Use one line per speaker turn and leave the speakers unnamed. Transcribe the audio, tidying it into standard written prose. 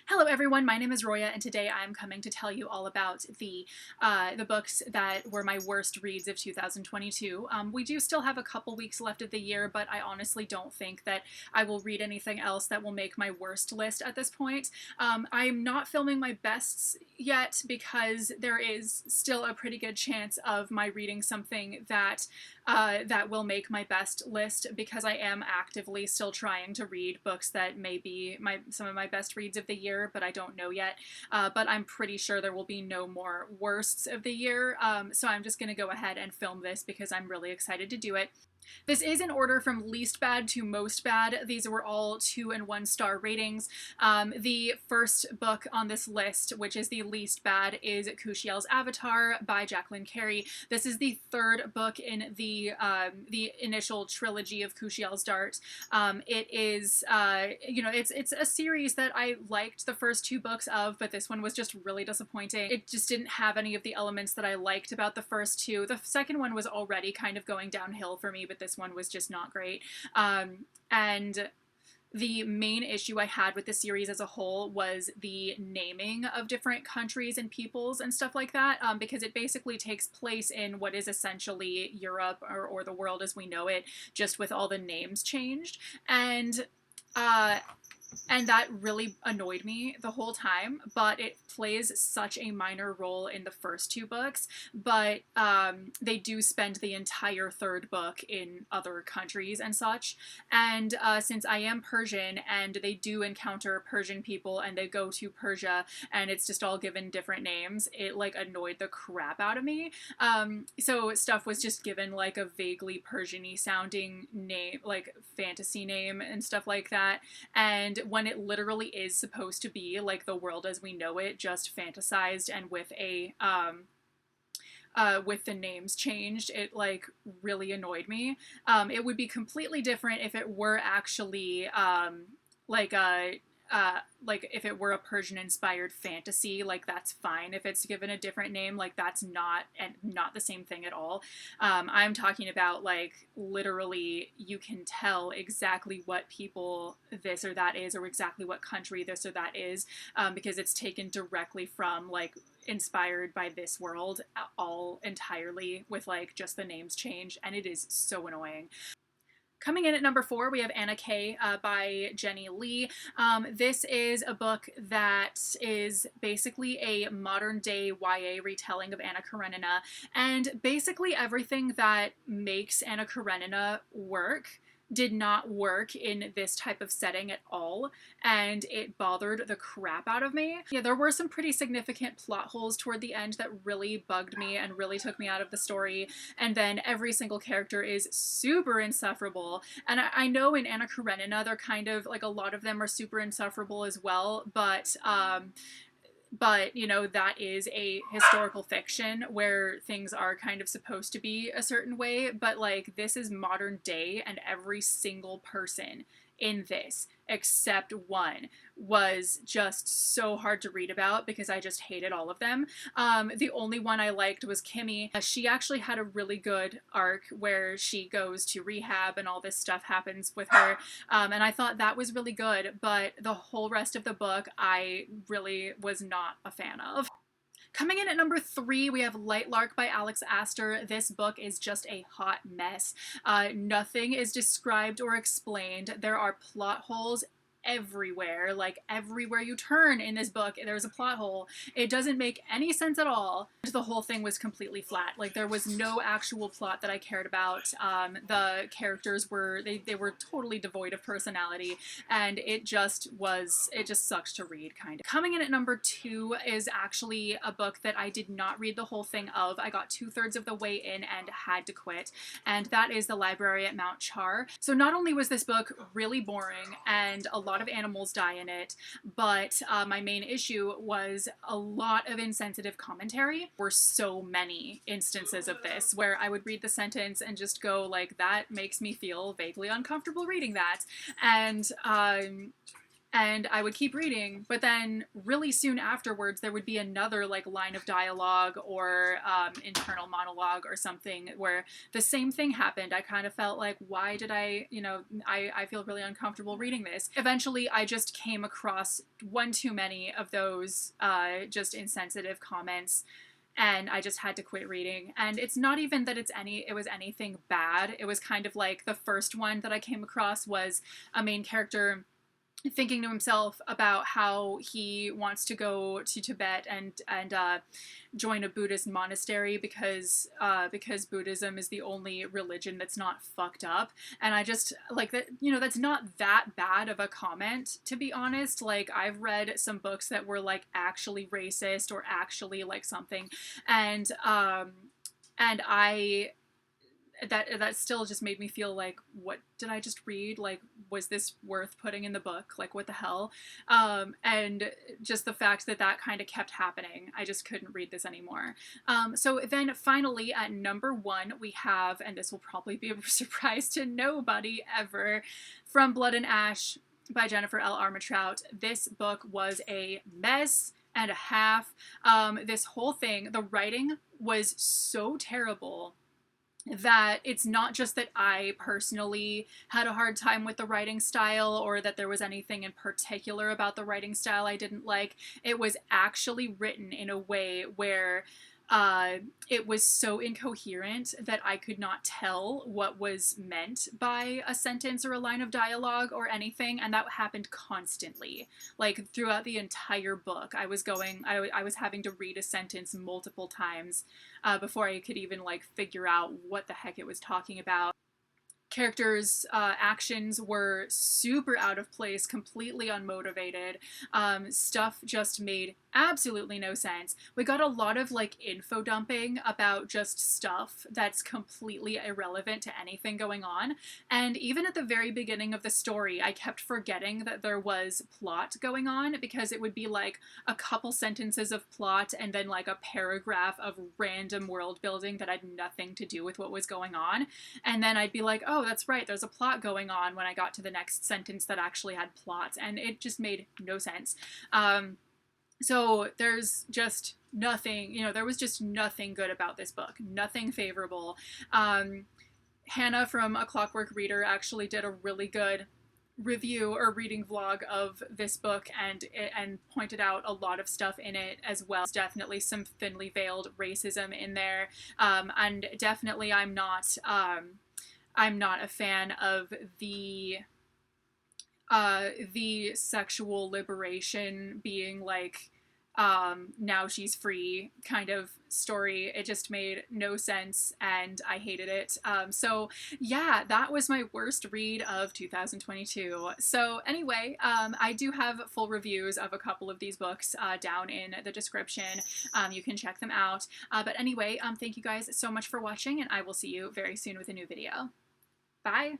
Hello everyone, my name is Roya, and today I'm coming to tell you all about the books that were my worst reads of 2022. We do still have a couple weeks left of the year, but I honestly don't think that I will read anything else that will make my worst list at this point. I'm not filming my bests yet because there is still a pretty good chance of my reading something that will make my best list, because I am actively still trying to read books that may be some of my best reads of the year, but I don't know yet. But I'm pretty sure there will be no more worsts of the year, so I'm just going to go ahead and film this because I'm really excited to do it. This is in order from least bad to most bad. These were all 2 and 1 star ratings. The first book on this list, which is the least bad, is Kushiel'S Avatar by Jacqueline Carey. This is the third book in the initial trilogy of Kushiel's Dart. It is, it's a series that I liked the first 2 books of, but this one was just really disappointing. It just didn't have any of the elements that I liked about the first 2. The second one was already kind of going downhill for me, but this one was just not great. And the main issue I had with the series as a whole was the naming of different countries and peoples and stuff like that, because it basically takes place in what is essentially Europe or the world as we know it, just with all the names changed. And that really annoyed me the whole time, but it plays such a minor role in the first 2 books, but they do spend the entire third book in other countries and such. And since I am Persian and they do encounter Persian people and they go to Persia and it's just all given different names, it like annoyed the crap out of me. So stuff was just given like a vaguely Persian-y sounding name, like fantasy name and stuff like that. And when it literally is supposed to be like the world as we know it, just fantasized and with a with the names changed, it like really annoyed me. It would be completely different if it were actually like if it were a Persian-inspired fantasy, like that's fine. If it's given a different name, like that's not the same thing at all. I'm talking about like literally you can tell exactly what people this or that is, or exactly what country this or that is, because it's taken directly from like inspired by this world all entirely, with like just the names changed, and it is so annoying. Coming in at number 4, we have Anna K by Jenny Lee. This is a book that is basically a modern-day YA retelling of Anna Karenina, and basically everything that makes Anna Karenina work did not work in this type of setting at all, and it bothered the crap out of me. Yeah, there were some pretty significant plot holes toward the end that really bugged me and really took me out of the story, and then every single character is super insufferable. And I know in Anna Karenina they're kind of like, a lot of them are super insufferable as well, but you know, that is a historical fiction where things are kind of supposed to be a certain way, but like this is modern day, and every single person in this except one was just so hard to read about because I just hated all of them. The only one I liked was Kimmy. She actually had a really good arc where she goes to rehab and all this stuff happens with her, and I thought that was really good, but the whole rest of the book I really was not a fan of. Coming in at number 3, we have Light Lark by Alex Astor. This book is just a hot mess. Nothing is described or explained. There are plot holes everywhere. Like, everywhere you turn in this book, there's a plot hole. It doesn't make any sense at all. The whole thing was completely flat. Like, there was no actual plot that I cared about. The characters were, they were totally devoid of personality, and it just sucks to read, kind of. Coming in at number 2 is actually a book that I did not read the whole thing of. I got 2/3 of the way in and had to quit, and that is The Library at Mount Char. So not only was this book really boring and a lot of animals die in it, but my main issue was a lot of insensitive commentary. There were so many instances of this where I would read the sentence and just go like, that makes me feel vaguely uncomfortable reading that. and I would keep reading, but then really soon afterwards there would be another like line of dialogue or internal monologue or something where the same thing happened. I kind of felt like, why did I, I feel really uncomfortable reading this. Eventually I just came across one too many of those just insensitive comments, and I just had to quit reading. And it's not even that it was anything bad. It was kind of like the first one that I came across was a main character thinking to himself about how he wants to go to Tibet and join a Buddhist monastery because Buddhism is the only religion that's not fucked up. And I just like that, that's not that bad of a comment, to be honest. Like, I've read some books that were like actually racist or actually like something, and I that still just made me feel like, what did I just read? Like, was this worth putting in the book? Like, what the hell? And just the fact that that kind of kept happening, I just couldn't read this anymore. So then finally at number 1 we have, and this will probably be a surprise to nobody ever, From Blood and Ash by Jennifer L. Armentrout. This book was a mess and a half. This whole thing, the writing was so terrible that it's not just that I personally had a hard time with the writing style or that there was anything in particular about the writing style I didn't like. It was actually written in a way where it was so incoherent that I could not tell what was meant by a sentence or a line of dialogue or anything, and that happened constantly. Like, throughout the entire book, I was having to read a sentence multiple times before I could even like figure out what the heck it was talking about. Characters' actions were super out of place, completely unmotivated. Stuff just made absolutely no sense. We got a lot of like info dumping about just stuff that's completely irrelevant to anything going on. And even at the very beginning of the story, I kept forgetting that there was plot going on, because it would be like a couple sentences of plot and then like a paragraph of random world building that had nothing to do with what was going on. And then I'd be like, oh, that's right, there's a plot going on, when I got to the next sentence that actually had plot, and it just made no sense. So there's just nothing, there was just nothing good about this book, nothing favorable. Hannah from A Clockwork Reader actually did a really good review or reading vlog of this book and pointed out a lot of stuff in it as well. There's definitely some thinly veiled racism in there, and definitely I'm not a fan of the sexual liberation being like, now she's free kind of story. It just made no sense and I hated it. So yeah, that was my worst read of 2022. So anyway, I do have full reviews of a couple of these books down in the description. You can check them out. But anyway, thank you guys so much for watching, and I will see you very soon with a new video. Bye!